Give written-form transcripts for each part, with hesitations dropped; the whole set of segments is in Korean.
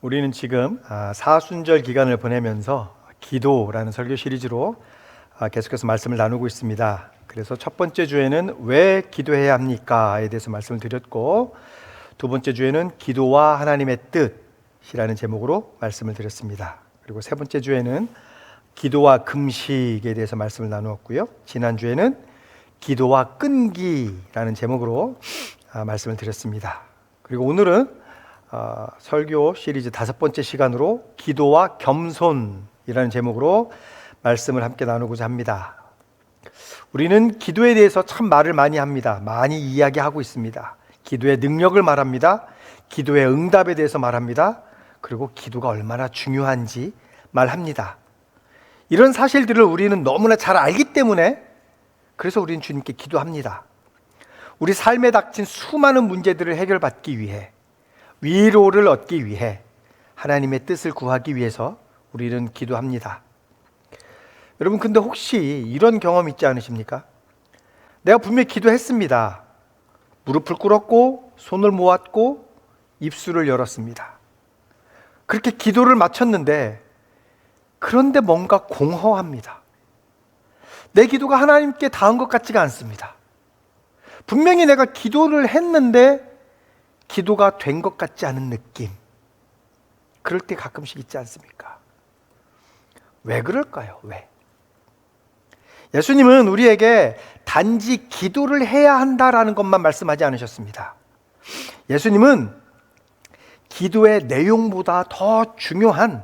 우리는 지금 사순절 기간을 보내면서 기도라는 설교 시리즈로 계속해서 말씀을 나누고 있습니다. 그래서 첫 번째 주에는 왜 기도해야 합니까에 대해서 말씀을 드렸고, 두 번째 주에는 기도와 하나님의 뜻이라는 제목으로 말씀을 드렸습니다. 그리고 세 번째 주에는 기도와 금식에 대해서 말씀을 나누었고요. 지난 주에는 기도와 끈기라는 제목으로 말씀을 드렸습니다. 그리고 오늘은 설교 시리즈 다섯 번째 시간으로 기도와 겸손이라는 제목으로 말씀을 함께 나누고자 합니다. 우리는 기도에 대해서 참 말을 많이 합니다. 많이 이야기하고 있습니다. 기도의 능력을 말합니다. 기도의 응답에 대해서 말합니다. 그리고 기도가 얼마나 중요한지 말합니다. 이런 사실들을 우리는 너무나 잘 알기 때문에 그래서 우리는 주님께 기도합니다. 우리 삶에 닥친 수많은 문제들을 해결받기 위해, 위로를 얻기 위해, 하나님의 뜻을 구하기 위해서 우리는 기도합니다. 여러분, 근데 혹시 이런 경험 있지 않으십니까? 내가 분명히 기도했습니다. 무릎을 꿇었고 손을 모았고 입술을 열었습니다. 그렇게 기도를 마쳤는데 그런데 뭔가 공허합니다. 내 기도가 하나님께 닿은 것 같지가 않습니다. 분명히 내가 기도를 했는데 기도가 된 것 같지 않은 느낌. 그럴 때 가끔씩 있지 않습니까? 왜 그럴까요? 왜? 예수님은 우리에게 단지 기도를 해야 한다라는 것만 말씀하지 않으셨습니다. 예수님은 기도의 내용보다 더 중요한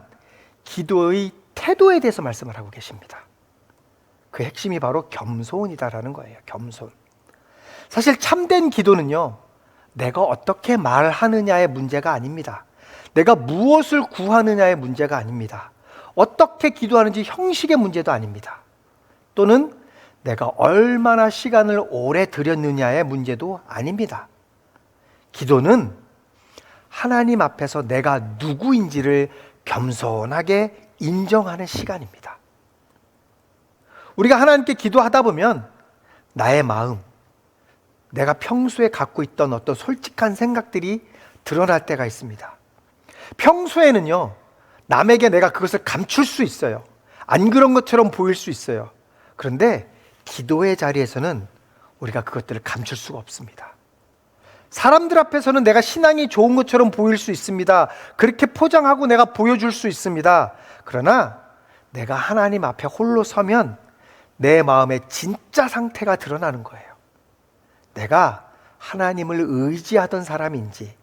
기도의 태도에 대해서 말씀을 하고 계십니다. 그 핵심이 바로 겸손이다라는 거예요. 겸손. 사실 참된 기도는요, 내가 어떻게 말하느냐의 문제가 아닙니다. 내가 무엇을 구하느냐의 문제가 아닙니다. 어떻게 기도하는지 형식의 문제도 아닙니다. 또는 내가 얼마나 시간을 오래 들였느냐의 문제도 아닙니다. 기도는 하나님 앞에서 내가 누구인지를 겸손하게 인정하는 시간입니다. 우리가 하나님께 기도하다 보면 나의 마음, 내가 평소에 갖고 있던 어떤 솔직한 생각들이 드러날 때가 있습니다. 평소에는요, 남에게 내가 그것을 감출 수 있어요. 안 그런 것처럼 보일 수 있어요. 그런데 기도의 자리에서는 우리가 그것들을 감출 수가 없습니다. 사람들 앞에서는 내가 신앙이 좋은 것처럼 보일 수 있습니다. 그렇게 포장하고 내가 보여줄 수 있습니다. 그러나 내가 하나님 앞에 홀로 서면 내 마음의 진짜 상태가 드러나는 거예요. 내가 하나님을 의지하던 사람인지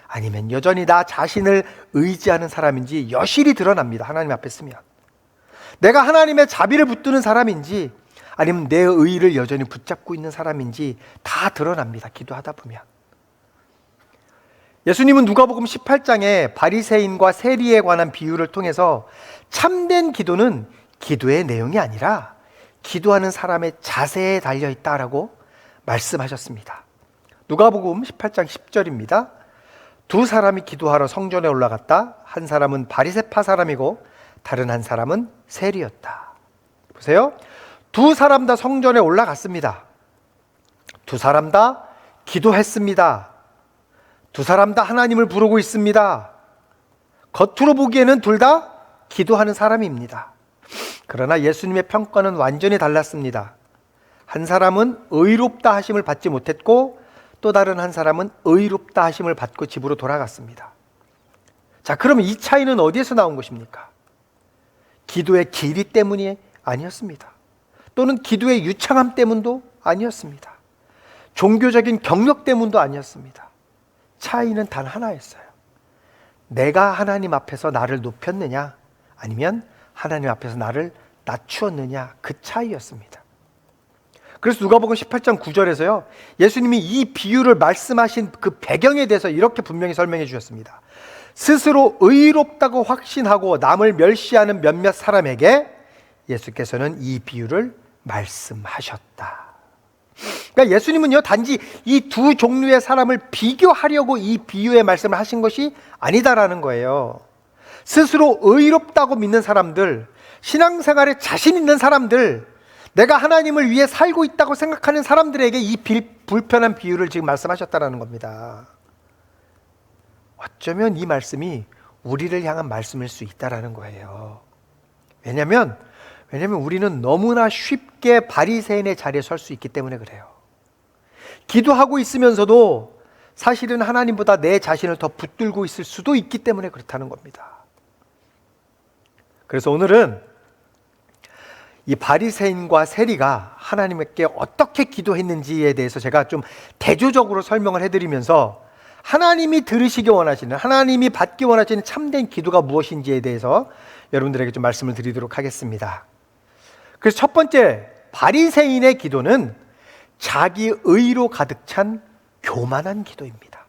아니면 여전히 나 자신을 의지하는 사람인지 여실히 드러납니다. 하나님 앞에 서면. 내가 하나님의 자비를 붙드는 사람인지 아니면 내 의의를 여전히 붙잡고 있는 사람인지 다 드러납니다. 기도하다 보면. 예수님은 누가복음 18장에 바리새인과 세리에 관한 비유를 통해서 참된 기도는 기도의 내용이 아니라 기도하는 사람의 자세에 달려있다라고 말씀하셨습니다. 누가복음 18장 10절입니다. 두 사람이 기도하러 성전에 올라갔다. 한 사람은 바리새파 사람이고 다른 한 사람은 세리였다. 보세요. 두 사람 다 성전에 올라갔습니다. 두 사람 다 기도했습니다. 두 사람 다 하나님을 부르고 있습니다. 겉으로 보기에는 둘 다 기도하는 사람입니다. 그러나 예수님의 평가는 완전히 달랐습니다. 한 사람은 의롭다 하심을 받지 못했고 또 다른 한 사람은 의롭다 하심을 받고 집으로 돌아갔습니다. 자, 그럼 이 차이는 어디에서 나온 것입니까? 기도의 길이 때문이 아니었습니다. 또는 기도의 유창함 때문도 아니었습니다. 종교적인 경력 때문도 아니었습니다. 차이는 단 하나였어요. 내가 하나님 앞에서 나를 높였느냐 아니면 하나님 앞에서 나를 낮추었느냐, 그 차이였습니다. 그래서 누가복음 18장 9절에서요, 예수님이 이 비유를 말씀하신 그 배경에 대해서 이렇게 분명히 설명해 주셨습니다. 스스로 의롭다고 확신하고 남을 멸시하는 몇몇 사람에게 예수께서는 이 비유를 말씀하셨다. 그러니까 예수님은요, 단지 이 두 종류의 사람을 비교하려고 이 비유의 말씀을 하신 것이 아니다라는 거예요. 스스로 의롭다고 믿는 사람들, 신앙생활에 자신 있는 사람들, 내가 하나님을 위해 살고 있다고 생각하는 사람들에게 이 불편한 비유를 지금 말씀하셨다는 겁니다. 어쩌면 이 말씀이 우리를 향한 말씀일 수 있다라는 거예요. 왜냐하면 우리는 너무나 쉽게 바리새인의 자리에 설 수 있기 때문에 그래요. 기도하고 있으면서도 사실은 하나님보다 내 자신을 더 붙들고 있을 수도 있기 때문에 그렇다는 겁니다. 그래서 오늘은 이 바리새인과 세리가 하나님께 어떻게 기도했는지에 대해서 제가 좀 대조적으로 설명을 해드리면서 하나님이 들으시기 원하시는, 하나님이 받기 원하시는 참된 기도가 무엇인지에 대해서 여러분들에게 좀 말씀을 드리도록 하겠습니다. 그래서 첫 번째, 바리새인의 기도는 자기 의로 가득 찬 교만한 기도입니다.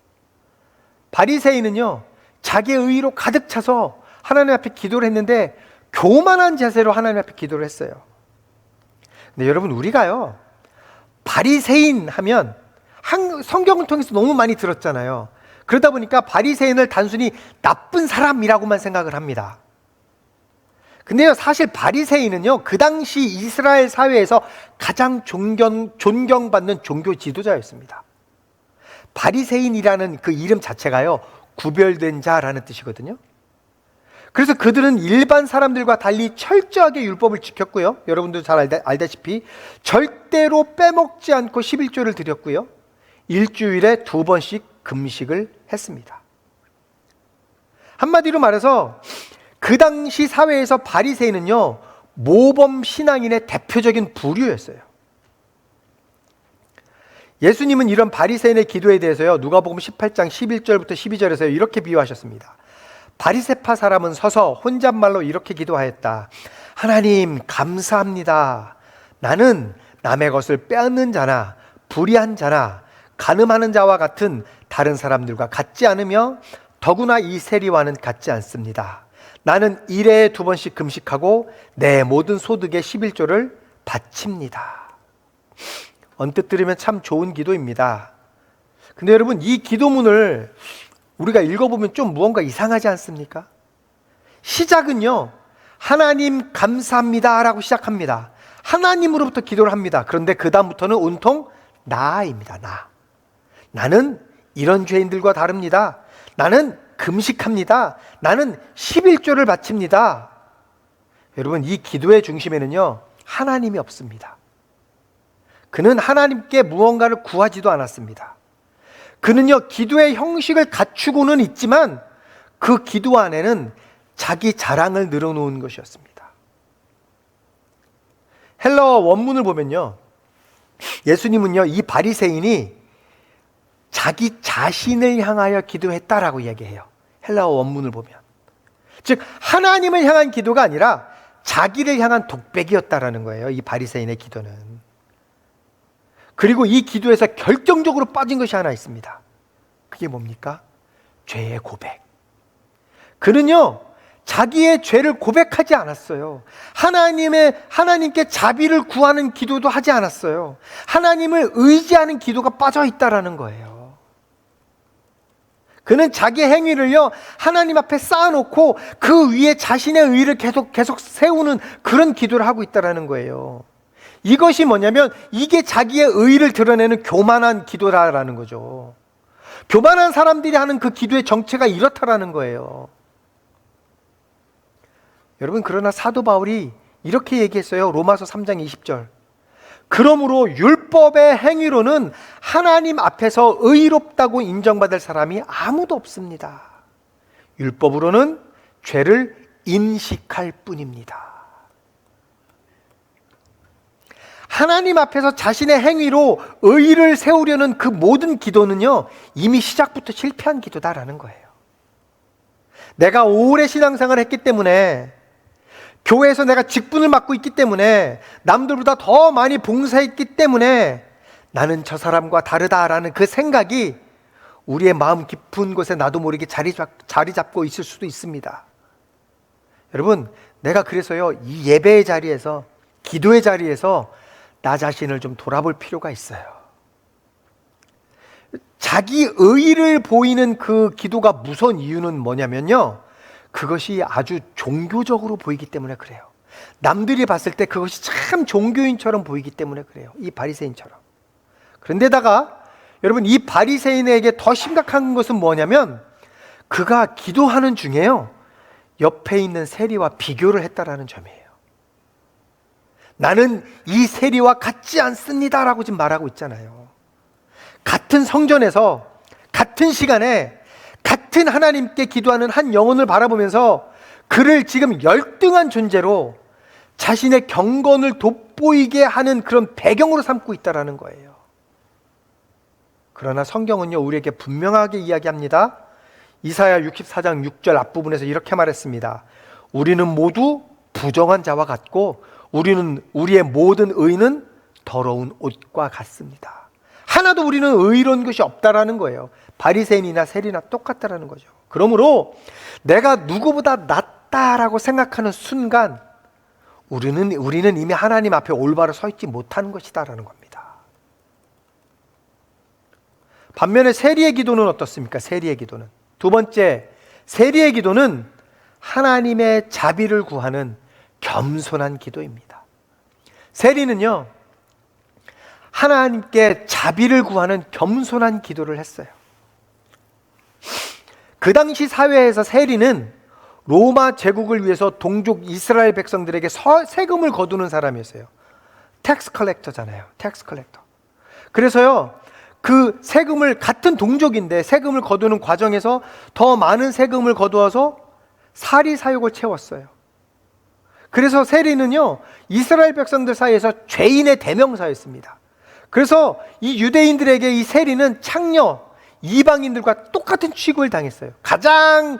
바리새인은요, 자기 의로 가득 차서 하나님 앞에 기도를 했는데 교만한 자세로 하나님 앞에 기도를 했어요. 근데 여러분, 우리가요, 바리새인 하면 성경을 통해서 너무 많이 들었잖아요. 그러다 보니까 바리새인을 단순히 나쁜 사람이라고만 생각을 합니다. 근데요, 사실 바리새인은요, 그 당시 이스라엘 사회에서 가장 존경받는 종교 지도자였습니다. 바리새인이라는 그 이름 자체가요, 구별된 자라는 뜻이거든요. 그래서 그들은 일반 사람들과 달리 철저하게 율법을 지켰고요, 여러분도 잘 알다시피 절대로 빼먹지 않고 11조를 드렸고요, 일주일에 2번씩 금식을 했습니다. 한마디로 말해서 그 당시 사회에서 바리새인은요, 모범 신앙인의 대표적인 부류였어요. 예수님은 이런 바리새인의 기도에 대해서요, 누가복음 18장 11절부터 12절에서 이렇게 비유하셨습니다. 바리새파 사람은 서서 혼잣말로 이렇게 기도하였다. 하나님, 감사합니다. 나는 남의 것을 빼앗는 자나 불의한 자나 간음하는 자와 같은 다른 사람들과 같지 않으며 더구나 이 세리와는 같지 않습니다. 나는 일에 2번씩 금식하고 내 모든 소득의 11조를 바칩니다. 언뜻 들으면 참 좋은 기도입니다. 근데 여러분, 이 기도문을 우리가 읽어보면 좀 무언가 이상하지 않습니까? 시작은요, 하나님 감사합니다 라고 시작합니다. 하나님으로부터 기도를 합니다. 그런데 그 다음부터는 온통 나입니다. 나는 이런 죄인들과 다릅니다. 나는 금식합니다. 나는 11조를 바칩니다. 여러분, 이 기도의 중심에는요, 하나님이 없습니다. 그는 하나님께 무언가를 구하지도 않았습니다. 그는요, 기도의 형식을 갖추고는 있지만 그 기도 안에는 자기 자랑을 늘어놓은 것이었습니다. 헬라어 원문을 보면요, 예수님은요, 이 바리새인이 자기 자신을 향하여 기도했다라고 이야기해요. 헬라어 원문을 보면. 즉, 하나님을 향한 기도가 아니라 자기를 향한 독백이었다라는 거예요, 이 바리새인의 기도는. 그리고 이 기도에서 결정적으로 빠진 것이 하나 있습니다. 그게 뭡니까? 죄의 고백. 그는요, 자기의 죄를 고백하지 않았어요. 하나님께 자비를 구하는 기도도 하지 않았어요. 하나님을 의지하는 기도가 빠져 있다라는 거예요. 그는 자기 행위를요, 하나님 앞에 쌓아놓고 그 위에 자신의 의를 계속 세우는 그런 기도를 하고 있다라는 거예요. 이것이 뭐냐면, 이게 자기의 의를 드러내는 교만한 기도라는 거죠. 교만한 사람들이 하는 그 기도의 정체가 이렇다라는 거예요. 여러분, 그러나 사도 바울이 이렇게 얘기했어요. 로마서 3장 20절. 그러므로 율법의 행위로는 하나님 앞에서 의롭다고 인정받을 사람이 아무도 없습니다. 율법으로는 죄를 인식할 뿐입니다. 하나님 앞에서 자신의 행위로 의를 세우려는 그 모든 기도는요, 이미 시작부터 실패한 기도다라는 거예요. 내가 오래 신앙생활을 했기 때문에, 교회에서 내가 직분을 맡고 있기 때문에, 남들보다 더 많이 봉사했기 때문에 나는 저 사람과 다르다라는 그 생각이 우리의 마음 깊은 곳에 나도 모르게 자리 잡고 있을 수도 있습니다. 여러분, 내가 그래서요, 이 예배의 자리에서, 기도의 자리에서 나 자신을 좀 돌아볼 필요가 있어요. 자기 의의를 보이는 그 기도가 무서운 이유는 뭐냐면요, 그것이 아주 종교적으로 보이기 때문에 그래요. 남들이 봤을 때 그것이 참 종교인처럼 보이기 때문에 그래요. 이 바리새인처럼. 그런데다가 여러분, 이 바리새인에게 더 심각한 것은 뭐냐면, 그가 기도하는 중에요, 옆에 있는 세리와 비교를 했다라는 점이에요. 나는 이 세리와 같지 않습니다라고 지금 말하고 있잖아요. 같은 성전에서 같은 시간에 같은 하나님께 기도하는 한 영혼을 바라보면서 그를 지금 열등한 존재로 자신의 경건을 돋보이게 하는 그런 배경으로 삼고 있다라는 거예요. 그러나 성경은요, 우리에게 분명하게 이야기합니다. 이사야 64장 6절 앞부분에서 이렇게 말했습니다. 우리는 모두 부정한 자와 같고 우리의 모든 의는 더러운 옷과 같습니다. 하나도 우리는 의로운 것이 없다라는 거예요. 바리새인이나 세리나 똑같다라는 거죠. 그러므로 내가 누구보다 낫다라고 생각하는 순간 우리는 이미 하나님 앞에 올바로 서 있지 못하는 것이다라는 겁니다. 반면에 세리의 기도는 어떻습니까? 세리의 기도는, 두 번째, 세리의 기도는 하나님의 자비를 구하는 겸손한 기도입니다. 세리는요, 하나님께 자비를 구하는 겸손한 기도를 했어요. 그 당시 사회에서 세리는 로마 제국을 위해서 동족 이스라엘 백성들에게 세금을 거두는 사람이었어요. 텍스 컬렉터잖아요. 텍스 컬렉터. 그래서요, 그 세금을, 같은 동족인데 세금을 거두는 과정에서 더 많은 세금을 거두어서 사리사욕을 채웠어요. 그래서 세리는요, 이스라엘 백성들 사이에서 죄인의 대명사였습니다. 그래서 이 유대인들에게 이 세리는 창녀, 이방인들과 똑같은 취급을 당했어요. 가장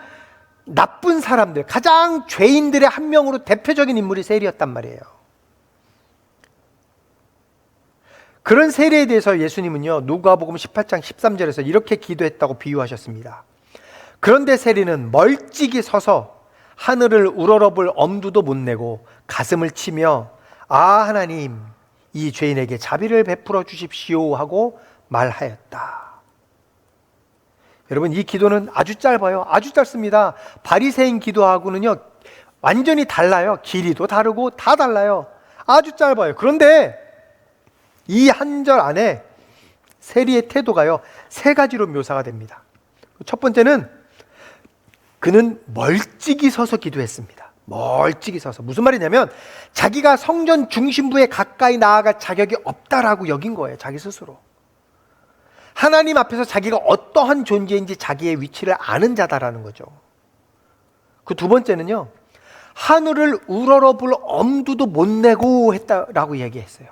나쁜 사람들, 가장 죄인들의 한 명으로 대표적인 인물이 세리였단 말이에요. 그런 세리에 대해서 예수님은요, 누가복음 18장 13절에서 이렇게 기도했다고 비유하셨습니다. 그런데 세리는 멀찍이 서서 하늘을 우러러볼 엄두도 못 내고 가슴을 치며 아 하나님, 이 죄인에게 자비를 베풀어 주십시오 하고 말하였다. 여러분, 이 기도는 아주 짧아요. 아주 짧습니다. 바리새인 기도하고는요 완전히 달라요. 길이도 다르고 다 달라요. 아주 짧아요. 그런데 이 한 절 안에 세리의 태도가요 세 가지로 묘사가 됩니다. 첫 번째는 그는 멀찍이 서서 기도했습니다. 멀찍이 서서. 무슨 말이냐면 자기가 성전 중심부에 가까이 나아갈 자격이 없다라고 여긴 거예요. 자기 스스로. 하나님 앞에서 자기가 어떠한 존재인지 자기의 위치를 아는 자다라는 거죠. 그 두 번째는요, 하늘을 우러러볼 엄두도 못 내고 했다라고 얘기했어요.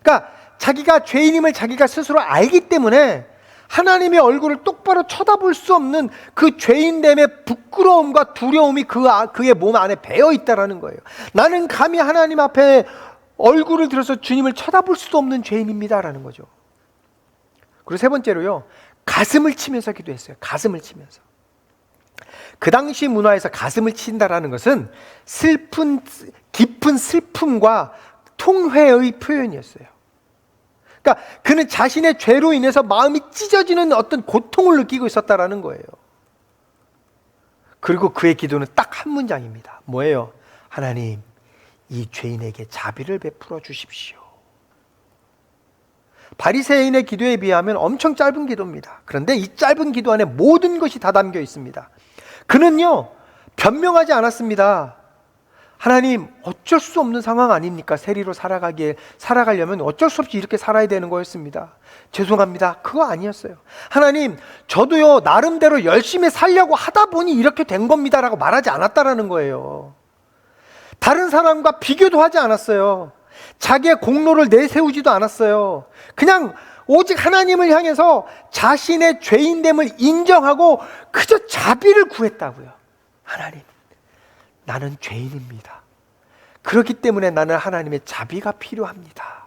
그러니까 자기가 죄인임을 자기가 스스로 알기 때문에 하나님의 얼굴을 똑바로 쳐다볼 수 없는 그 죄인됨의 부끄러움과 두려움이 그의 몸 안에 배어 있다라는 거예요. 나는 감히 하나님 앞에 얼굴을 들어서 주님을 쳐다볼 수도 없는 죄인입니다라는 거죠. 그리고 세 번째로요, 가슴을 치면서 기도했어요. 가슴을 치면서. 그 당시 문화에서 가슴을 친다라는 것은 깊은 슬픔과 통회의 표현이었어요. 그러니까 그는 자신의 죄로 인해서 마음이 찢어지는 어떤 고통을 느끼고 있었다라는 거예요. 그리고 그의 기도는 딱 한 문장입니다. 뭐예요? 하나님, 이 죄인에게 자비를 베풀어 주십시오. 바리새인의 기도에 비하면 엄청 짧은 기도입니다. 그런데 이 짧은 기도 안에 모든 것이 다 담겨 있습니다. 그는요, 변명하지 않았습니다. 하나님, 어쩔 수 없는 상황 아닙니까? 세리로 살아가려면 어쩔 수 없이 이렇게 살아야 되는 거였습니다. 죄송합니다. 그거 아니었어요. 하나님, 저도요 나름대로 열심히 살려고 하다 보니 이렇게 된 겁니다라고 말하지 않았다라는 거예요. 다른 사람과 비교도 하지 않았어요. 자기의 공로를 내세우지도 않았어요. 그냥 오직 하나님을 향해서 자신의 죄인됨을 인정하고 그저 자비를 구했다고요. 하나님, 나는 죄인입니다. 그렇기 때문에 나는 하나님의 자비가 필요합니다.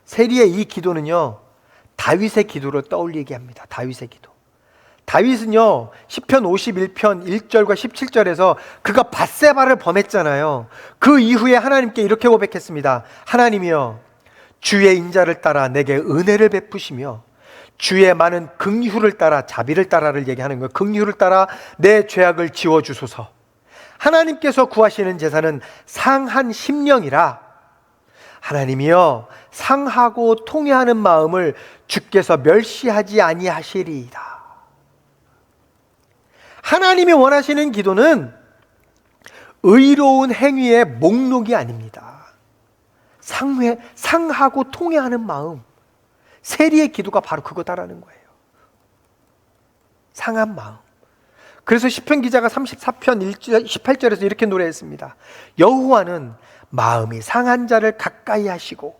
세리의 이 기도는요, 다윗의 기도를 떠올리게 합니다. 다윗의 기도. 다윗은요, 시편 51편 1절과 17절에서 그가 밧세바를 범했잖아요. 그 이후에 하나님께 이렇게 고백했습니다. 하나님이여, 주의 인자를 따라 내게 은혜를 베푸시며 주의 많은 긍휼을 따라, 자비를 따라를 얘기하는 거예요. 긍휼을 따라 내 죄악을 지워주소서. 하나님께서 구하시는 제사는 상한 심령이라. 하나님이여, 상하고 통회하는 마음을 주께서 멸시하지 아니하시리이다. 하나님이 원하시는 기도는 의로운 행위의 목록이 아닙니다. 상하고 통회하는 마음, 세리의 기도가 바로 그거다라는 거예요. 상한 마음. 그래서 시편 기자가 34편 18절에서 이렇게 노래했습니다. 여호와는 마음이 상한 자를 가까이 하시고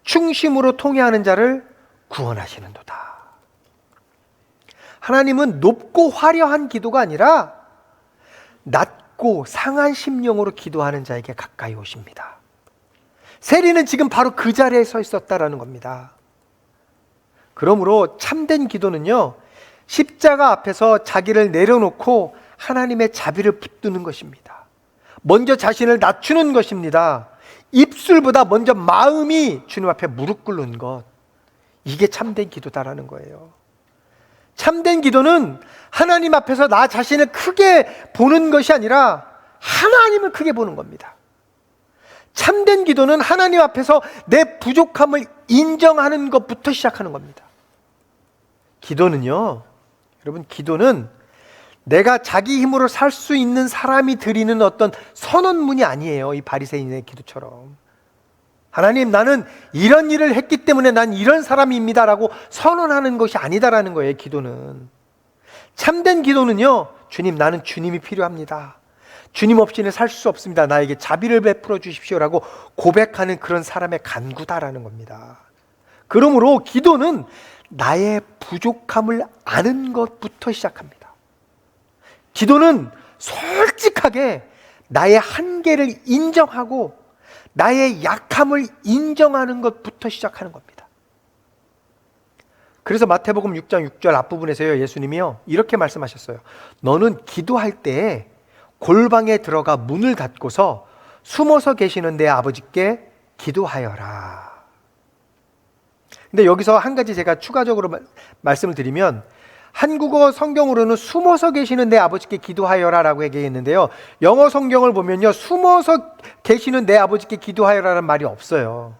충심으로 통회하는 자를 구원하시는도다. 하나님은 높고 화려한 기도가 아니라 낮고 상한 심령으로 기도하는 자에게 가까이 오십니다. 세리는 지금 바로 그 자리에 서 있었다라는 겁니다. 그러므로 참된 기도는요, 십자가 앞에서 자기를 내려놓고 하나님의 자비를 붙드는 것입니다. 먼저 자신을 낮추는 것입니다. 입술보다 먼저 마음이 주님 앞에 무릎 꿇는 것, 이게 참된 기도다라는 거예요. 참된 기도는 하나님 앞에서 나 자신을 크게 보는 것이 아니라 하나님을 크게 보는 겁니다. 참된 기도는 하나님 앞에서 내 부족함을 인정하는 것부터 시작하는 겁니다. 기도는요, 여러분, 기도는 내가 자기 힘으로 살 수 있는 사람이 드리는 어떤 선언문이 아니에요. 이 바리새인의 기도처럼. 하나님, 나는 이런 일을 했기 때문에 난 이런 사람입니다라고 선언하는 것이 아니다라는 거예요. 기도는. 참된 기도는요, 주님, 나는 주님이 필요합니다. 주님 없이는 살 수 없습니다. 나에게 자비를 베풀어 주십시오라고 고백하는 그런 사람의 간구다라는 겁니다. 그러므로 기도는 나의 부족함을 아는 것부터 시작합니다. 기도는 솔직하게 나의 한계를 인정하고 나의 약함을 인정하는 것부터 시작하는 겁니다. 그래서 마태복음 6장 6절 앞부분에서요, 예수님이요 이렇게 말씀하셨어요. 너는 기도할 때 골방에 들어가 문을 닫고서 숨어서 계시는 내 아버지께 기도하여라. 근데 여기서 한 가지 제가 추가적으로 말씀을 드리면, 한국어 성경으로는 숨어서 계시는 내 아버지께 기도하여라 라고 얘기했는데요, 영어 성경을 보면요, 숨어서 계시는 내 아버지께 기도하여라는 말이 없어요.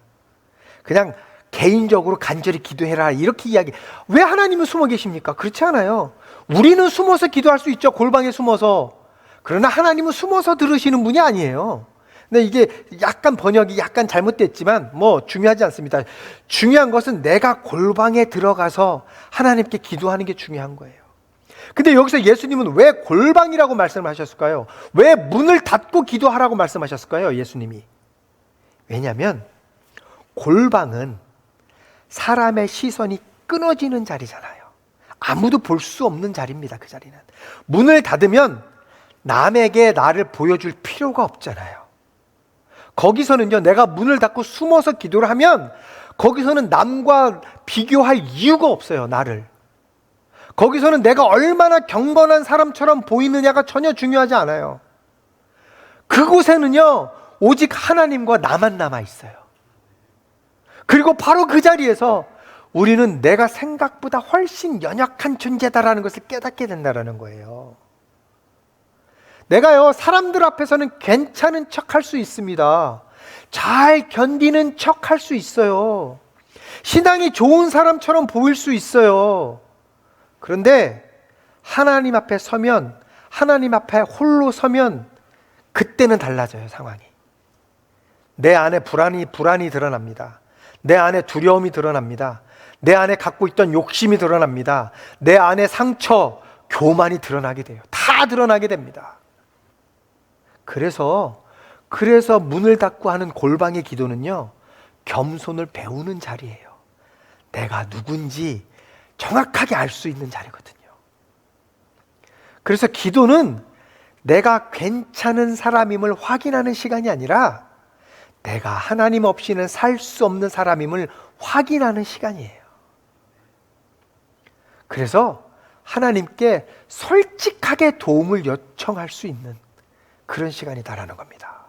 그냥 개인적으로 간절히 기도해라 이렇게 이야기. 왜 하나님은 숨어 계십니까? 그렇지 않아요. 우리는 숨어서 기도할 수 있죠, 골방에 숨어서. 그러나 하나님은 숨어서 들으시는 분이 아니에요. 근데 이게 약간 번역이 약간 잘못됐지만 뭐 중요하지 않습니다. 중요한 것은 내가 골방에 들어가서 하나님께 기도하는 게 중요한 거예요. 근데 여기서 예수님은 왜 골방이라고 말씀을 하셨을까요? 왜 문을 닫고 기도하라고 말씀하셨을까요? 예수님이. 왜냐하면 골방은 사람의 시선이 끊어지는 자리잖아요. 아무도 볼 수 없는 자리입니다. 그 자리는. 문을 닫으면 남에게 나를 보여줄 필요가 없잖아요. 거기서는요, 내가 문을 닫고 숨어서 기도를 하면 거기서는 남과 비교할 이유가 없어요. 나를. 거기서는 내가 얼마나 경건한 사람처럼 보이느냐가 전혀 중요하지 않아요. 그곳에는요, 오직 하나님과 나만 남아 있어요. 그리고 바로 그 자리에서 우리는 내가 생각보다 훨씬 연약한 존재다라는 것을 깨닫게 된다는 거예요. 내가요, 사람들 앞에서는 괜찮은 척 할 수 있습니다. 잘 견디는 척 할 수 있어요. 신앙이 좋은 사람처럼 보일 수 있어요. 그런데 하나님 앞에 서면, 하나님 앞에 홀로 서면 그때는 달라져요, 상황이. 내 안에 불안이 드러납니다. 내 안에 두려움이 드러납니다. 내 안에 갖고 있던 욕심이 드러납니다. 내 안에 상처, 교만이 드러나게 돼요. 다 드러나게 됩니다. 그래서 문을 닫고 하는 골방의 기도는요, 겸손을 배우는 자리예요. 내가 누군지 정확하게 알 수 있는 자리거든요. 그래서 기도는 내가 괜찮은 사람임을 확인하는 시간이 아니라 내가 하나님 없이는 살 수 없는 사람임을 확인하는 시간이에요. 그래서 하나님께 솔직하게 도움을 요청할 수 있는 그런 시간이다라는 겁니다.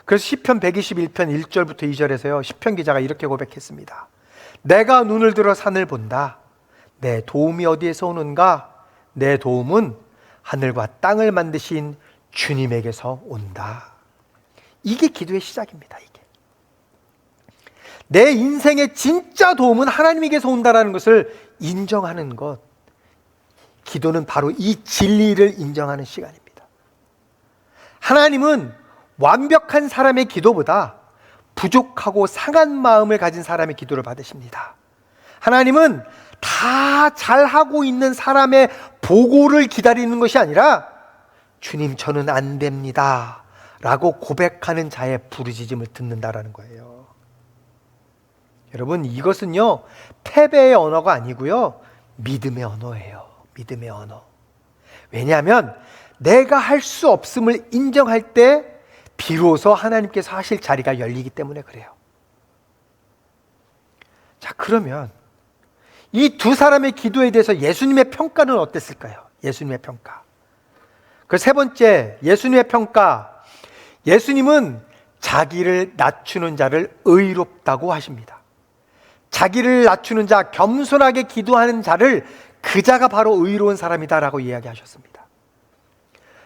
그래서 시편 121편 1절부터 2절에서요, 시편 기자가 이렇게 고백했습니다. 내가 눈을 들어 산을 본다. 내 도움이 어디에서 오는가? 내 도움은 하늘과 땅을 만드신 주님에게서 온다. 이게 기도의 시작입니다. 이게. 내 인생의 진짜 도움은 하나님에게서 온다라는 것을 인정하는 것. 기도는 바로 이 진리를 인정하는 시간입니다. 하나님은 완벽한 사람의 기도보다 부족하고 상한 마음을 가진 사람의 기도를 받으십니다. 하나님은 다 잘하고 있는 사람의 보고를 기다리는 것이 아니라 주님, 저는 안 됩니다 라고 고백하는 자의 부르짖음을 듣는다라는 거예요. 여러분, 이것은요 패배의 언어가 아니고요 믿음의 언어예요. 믿음의 언어. 왜냐하면 내가 할 수 없음을 인정할 때 비로소 하나님께서 하실 자리가 열리기 때문에 그래요. 자, 그러면 이 두 사람의 기도에 대해서 예수님의 평가는 어땠을까요? 예수님의 평가. 그 세 번째, 예수님의 평가. 예수님은 자기를 낮추는 자를 의롭다고 하십니다. 자기를 낮추는 자, 겸손하게 기도하는 자를 그 자가 바로 의로운 사람이다라고 이야기하셨습니다.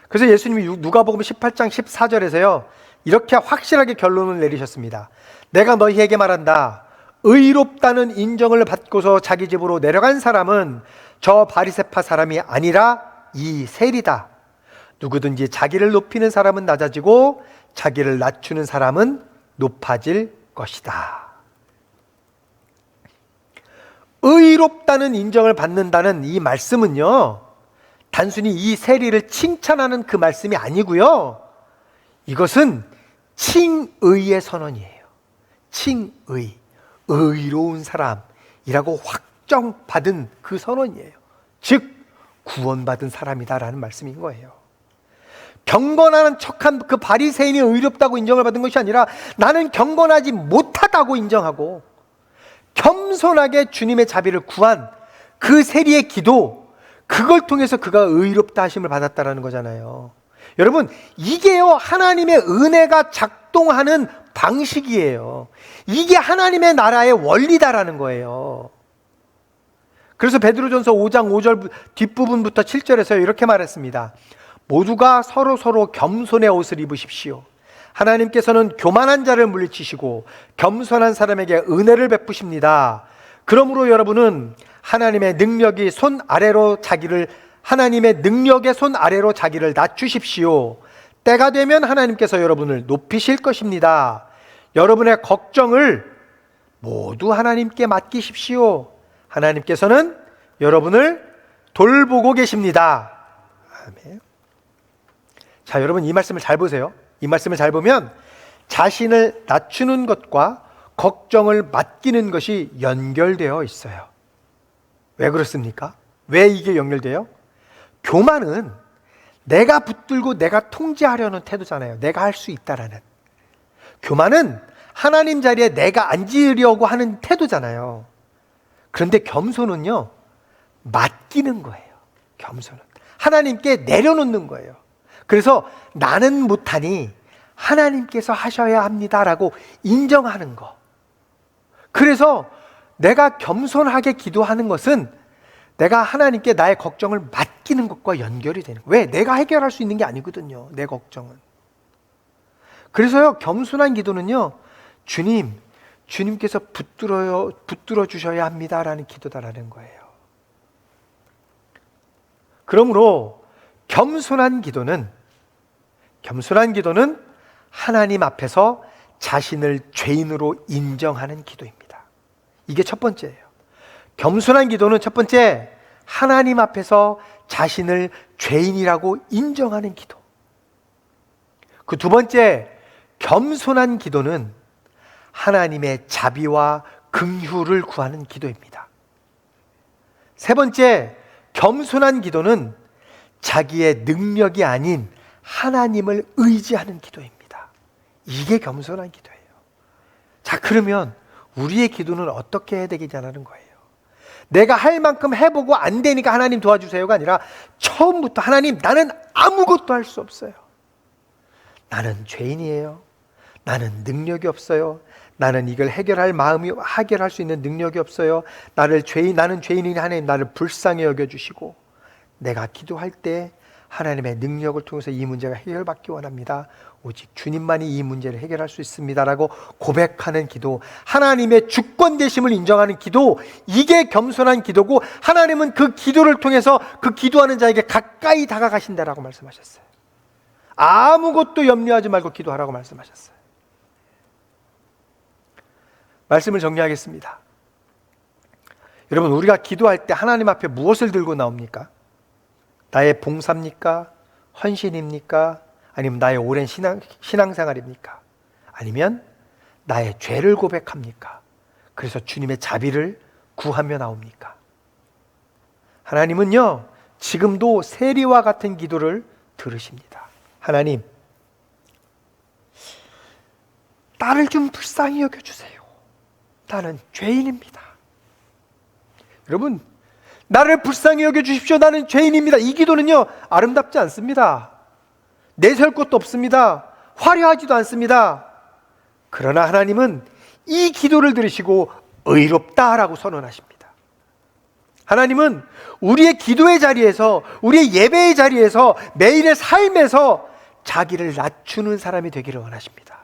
그래서 예수님이 누가복음 18장 14절에서요 이렇게 확실하게 결론을 내리셨습니다. 내가 너희에게 말한다. 의롭다는 인정을 받고서 자기 집으로 내려간 사람은 저 바리새파 사람이 아니라 이 세리다. 누구든지 자기를 높이는 사람은 낮아지고 자기를 낮추는 사람은 높아질 것이다. 의롭다는 인정을 받는다는 이 말씀은요 단순히 이 세리를 칭찬하는 그 말씀이 아니고요 이것은 칭의의 선언이에요. 칭의, 의로운 사람이라고 확정받은 그 선언이에요. 즉 구원받은 사람이다라는 말씀인 거예요. 경건하는 척한 그 바리새인이 의롭다고 인정을 받은 것이 아니라 나는 경건하지 못하다고 인정하고 겸손하게 주님의 자비를 구한 그 세리의 기도, 그걸 통해서 그가 의롭다 하심을 받았다라는 거잖아요. 여러분, 이게요 하나님의 은혜가 작동하는 방식이에요. 이게 하나님의 나라의 원리다라는 거예요. 그래서 베드로전서 5장 5절 뒷부분부터 7절에서 이렇게 말했습니다. 모두가 서로 겸손의 옷을 입으십시오. 하나님께서는 교만한 자를 물리치시고 겸손한 사람에게 은혜를 베푸십니다. 그러므로 여러분은 하나님의 능력의 손 아래로 자기를 낮추십시오. 때가 되면 하나님께서 여러분을 높이실 것입니다. 여러분의 걱정을 모두 하나님께 맡기십시오. 하나님께서는 여러분을 돌보고 계십니다. 아멘. 자, 여러분 이 말씀을 잘 보세요. 이 말씀을 잘 보면 자신을 낮추는 것과 걱정을 맡기는 것이 연결되어 있어요. 왜 그렇습니까? 왜 이게 연결돼요? 교만은 내가 붙들고 내가 통제하려는 태도잖아요. 내가 할 수 있다라는. 교만은 하나님 자리에 내가 앉으려고 하는 태도잖아요. 그런데 겸손은요 맡기는 거예요. 겸손은 하나님께 내려놓는 거예요. 그래서 나는 못하니 하나님께서 하셔야 합니다라고 인정하는 거. 그래서 내가 겸손하게 기도하는 것은 내가 하나님께 나의 걱정을 맡기는 것과 연결이 되는 거예요. 왜? 내가 해결할 수 있는 게 아니거든요, 내 걱정은. 그래서요 겸손한 기도는요 주님께서 붙들어 주셔야 합니다라는 기도다라는 거예요. 그러므로 겸손한 기도는 하나님 앞에서 자신을 죄인으로 인정하는 기도입니다. 이게 첫 번째예요. 겸손한 기도는 첫 번째, 하나님 앞에서 자신을 죄인이라고 인정하는 기도. 그 두 번째, 겸손한 기도는 하나님의 자비와 긍휼을 구하는 기도입니다. 세 번째, 겸손한 기도는 자기의 능력이 아닌 하나님을 의지하는 기도입니다. 이게 겸손한 기도예요. 자, 그러면 우리의 기도는 어떻게 해야 되겠냐는 거예요. 내가 할 만큼 해보고 안 되니까 하나님 도와주세요가 아니라 처음부터 하나님, 나는 아무것도 할 수 없어요. 나는 죄인이에요. 나는 능력이 없어요. 나는 이걸 해결할 수 있는 능력이 없어요. 나는 죄인이니 하나님 나를 불쌍히 여겨주시고, 내가 기도할 때 하나님의 능력을 통해서 이 문제가 해결받기 원합니다. 오직 주님만이 이 문제를 해결할 수 있습니다라고 고백하는 기도, 하나님의 주권 되심을 인정하는 기도, 이게 겸손한 기도고, 하나님은 그 기도를 통해서 그 기도하는 자에게 가까이 다가가신다라고 말씀하셨어요. 아무것도 염려하지 말고 기도하라고 말씀하셨어요. 말씀을 정리하겠습니다. 여러분, 우리가 기도할 때 하나님 앞에 무엇을 들고 나옵니까? 나의 봉사입니까? 헌신입니까? 아니면 나의 오랜 신앙생활입니까? 아니면 나의 죄를 고백합니까? 그래서 주님의 자비를 구하며 나옵니까? 하나님은요, 지금도 세리와 같은 기도를 들으십니다. 하나님, 나를 좀 불쌍히 여겨주세요. 나는 죄인입니다. 여러분, 나를 불쌍히 여겨주십시오. 나는 죄인입니다. 이 기도는요, 아름답지 않습니다. 내세울 것도 없습니다. 화려하지도 않습니다. 그러나 하나님은 이 기도를 들으시고 의롭다라고 선언하십니다. 하나님은 우리의 기도의 자리에서, 우리의 예배의 자리에서, 매일의 삶에서 자기를 낮추는 사람이 되기를 원하십니다.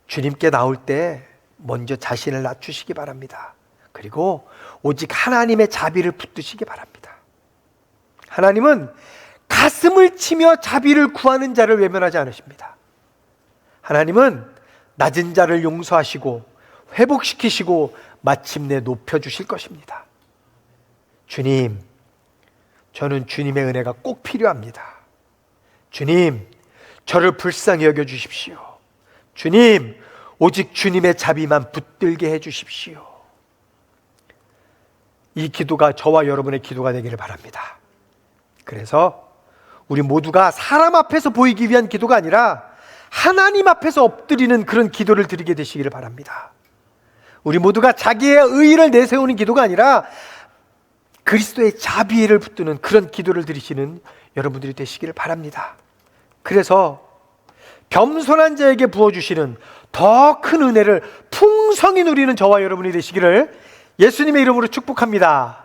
주님께 나올 때 먼저 자신을 낮추시기 바랍니다. 그리고 오직 하나님의 자비를 붙드시기 바랍니다. 하나님은 가슴을 치며 자비를 구하는 자를 외면하지 않으십니다. 하나님은 낮은 자를 용서하시고 회복시키시고 마침내 높여주실 것입니다. 주님, 저는 주님의 은혜가 꼭 필요합니다. 주님, 저를 불쌍히 여겨주십시오. 주님, 오직 주님의 자비만 붙들게 해주십시오. 이 기도가 저와 여러분의 기도가 되기를 바랍니다. 그래서 우리 모두가 사람 앞에서 보이기 위한 기도가 아니라 하나님 앞에서 엎드리는 그런 기도를 드리게 되시기를 바랍니다. 우리 모두가 자기의 의의를 내세우는 기도가 아니라 그리스도의 자비를 붙드는 그런 기도를 드리시는 여러분들이 되시기를 바랍니다. 그래서 겸손한 자에게 부어주시는 더 큰 은혜를 풍성히 누리는 저와 여러분이 되시기를 예수님의 이름으로 축복합니다.